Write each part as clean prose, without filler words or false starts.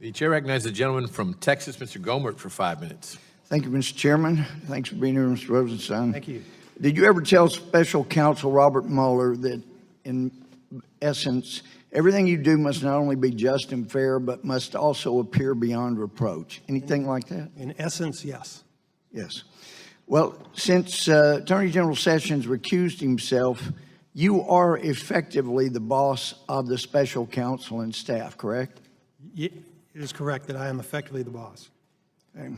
The chair recognizes the gentleman from Texas, Mr. Gohmert, for 5 minutes. Thank you, Mr. Chairman. Thanks for being here, Mr. Rosenstein. Thank you. Did you ever tell Special Counsel Robert Mueller that, in essence, everything you do must not only be just and fair, but must also appear beyond reproach? Anything like that? In essence, yes. Yes. Well, since Attorney General Sessions recused himself, you are effectively the boss of the special counsel and staff, correct? It is correct that I am effectively the boss. Okay.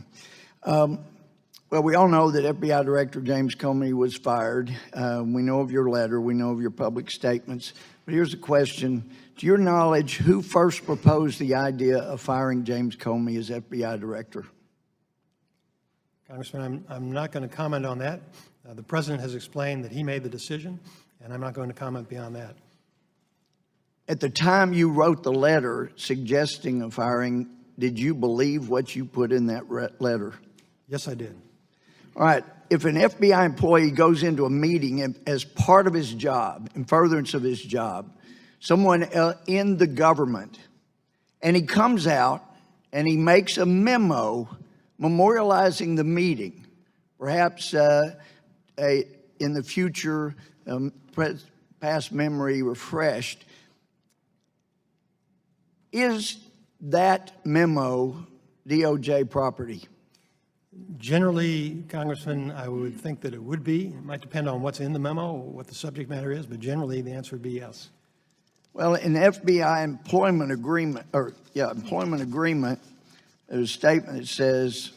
Well, we all know that FBI Director James Comey was fired. We know of your letter. We know of your public statements. But here's the question. To your knowledge, who first proposed the idea of firing James Comey as FBI Director? Congressman, I'm not going to comment on that. The President has explained that he made the decision, and I'm not going to comment beyond that. At the time you wrote the letter suggesting a firing, did you believe what you put in that letter? Yes, I did. All right. If an FBI employee goes into a meeting as part of his job, in furtherance of his job, someone in the government, and he comes out and he makes a memo memorializing the meeting, perhaps in the future, past memory refreshed, is that memo DOJ property? Generally, Congressman, I would think that it would be. It might depend on what's in the memo, what the subject matter is, but generally the answer would be yes. Well, in the FBI employment agreement, there's a statement that says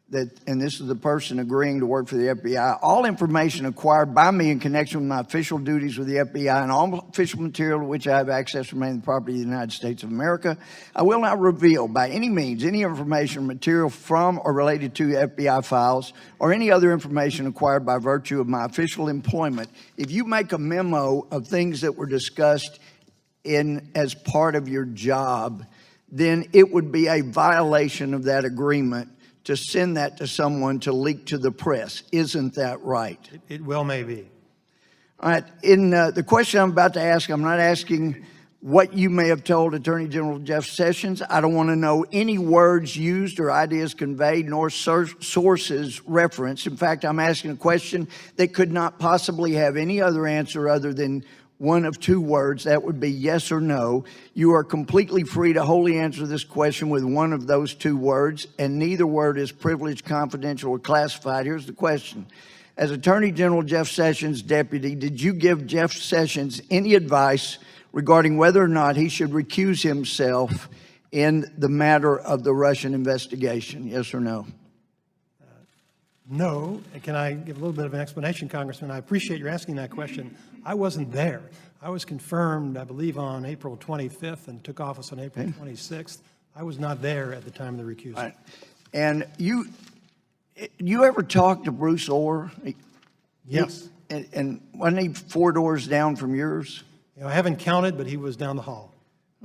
that, and this is the person agreeing to work for the FBI, all information acquired by me in connection with my official duties with the FBI and all official material to which I have access remain the property of the United States of America. I will not reveal by any means any information or material from or related to FBI files or any other information acquired by virtue of my official employment. If you make a memo of things that were discussed as part of your job, then it would be a violation of that agreement to send that to someone to leak to the press. Isn't that right? It well may be. All right. In the question I'm about to ask, I'm not asking what you may have told Attorney General Jeff Sessions. I don't want to know any words used or ideas conveyed nor sources referenced. In fact, I'm asking a question that could not possibly have any other answer other than one of two words. That would be yes or no. You are completely free to wholly answer this question with one of those two words, and neither word is privileged, confidential, or classified. Here's the question. As Attorney General Jeff Sessions' deputy, did you give Jeff Sessions any advice regarding whether or not he should recuse himself in the matter of the Russian investigation? Yes or no? No. Can I give a little bit of an explanation, Congressman? I appreciate your asking that question. I wasn't there. I was confirmed, I believe, on April 25th and took office on April 26th. I was not there at the time of the recusal. Right. And you ever talk to Bruce Orr? Yes. And wasn't he 4 doors down from yours? You know, I haven't counted, but he was down the hall.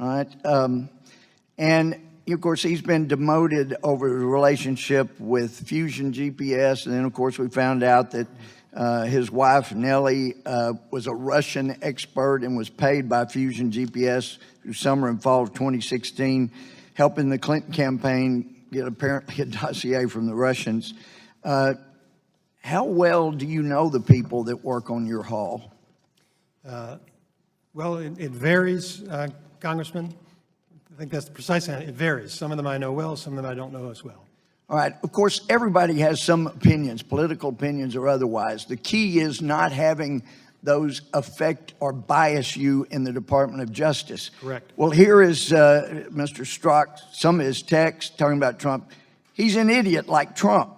All right. And of course, he's been demoted over the relationship with Fusion GPS. And then, of course, we found out that his wife, Nellie, was a Russian expert and was paid by Fusion GPS through summer and fall of 2016, helping the Clinton campaign get apparently a dossier from the Russians. How well do you know the people that work on your hall? Well, it varies, Congressman. I think that's the precise answer. It varies. Some of them I know well, some of them I don't know as well. All right. Of course, everybody has some opinions, political opinions or otherwise. The key is not having those affect or bias you in the Department of Justice. Correct. Well, here is Mr. Strzok, some of his text talking about Trump. He's an idiot like Trump.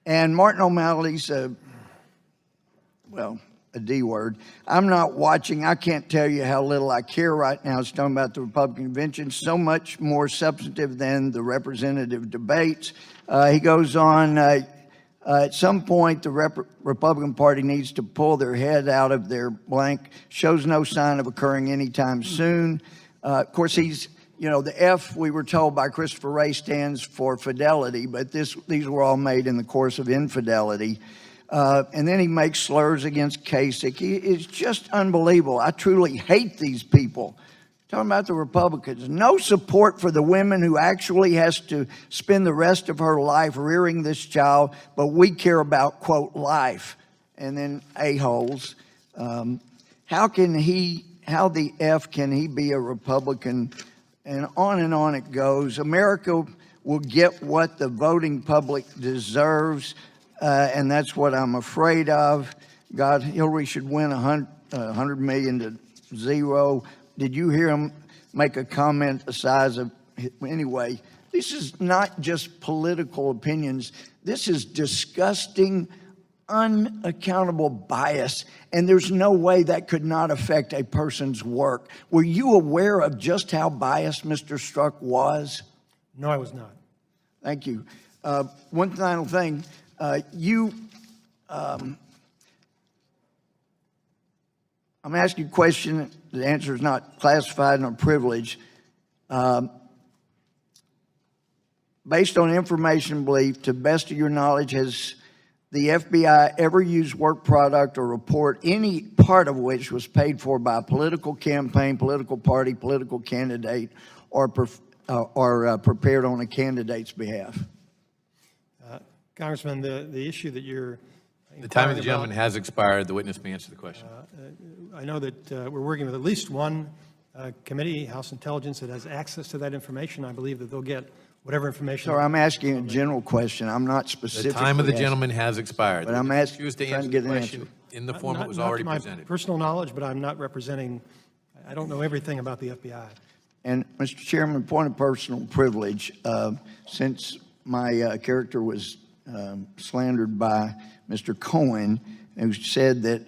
And Martin O'Malley's, a D word. I'm not watching. I can't tell you how little I care right now. It's talking about the Republican convention. So much more substantive than the representative debates. He goes on, at some point, the Republican Party needs to pull their head out of their blank. Shows no sign of occurring anytime soon. Of course, he's, the F, we were told by Christopher Wray, stands for fidelity, but these were all made in the course of infidelity. And then he makes slurs against Kasich. It's just unbelievable. I truly hate these people Talking about the Republicans. No support for the women who actually has to spend the rest of her life rearing this child, but we care about, quote, life. And then a-holes. How the F can he be a Republican? And on it goes. America will get what the voting public deserves, and that's what I'm afraid of. God, Hillary should win 100 million to 0. Did you hear him make a comment the size of, anyway, this is not just political opinions. This is disgusting, unaccountable bias, and there's no way that could not affect a person's work. Were you aware of just how biased Mr. Strzok was? No, I was not. Thank you. One final thing. I'm asking a question. The answer is not classified nor privileged. Based on information belief, to the best of your knowledge, has the FBI ever used work product or report, any part of which was paid for by a political campaign, political party, political candidate, or prepared on a candidate's behalf? Congressman, the issue that you're The time of the gentleman has expired. The witness may answer the question. I know that we're working with at least one committee, House Intelligence, that has access to that information. I believe that they'll get whatever information. Sir, I'm asking a general question. I'm not The specifically time of the asking. gentleman has expired. But I'm The witness asking- choose to trying to answer get the an question in the form it was already Not to presented. my personal knowledge, but I'm not representing, I don't know everything about the FBI. And Mr. Chairman, point of personal privilege, since my character was slandered by Mr. Cohen, who said that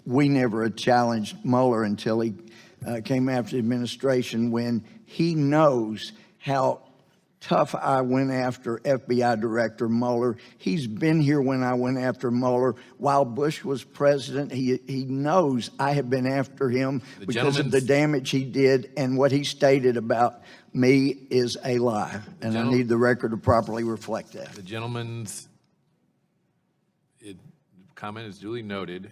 we never had challenged Mueller until he came after the administration, when he knows how tough I went after FBI Director Mueller. He's been here when I went after Mueller. While Bush was president, he knows I have been after him because of the damage he did, and what he stated about me is a lie. And I need the record to properly reflect that. The gentleman's comment is duly noted.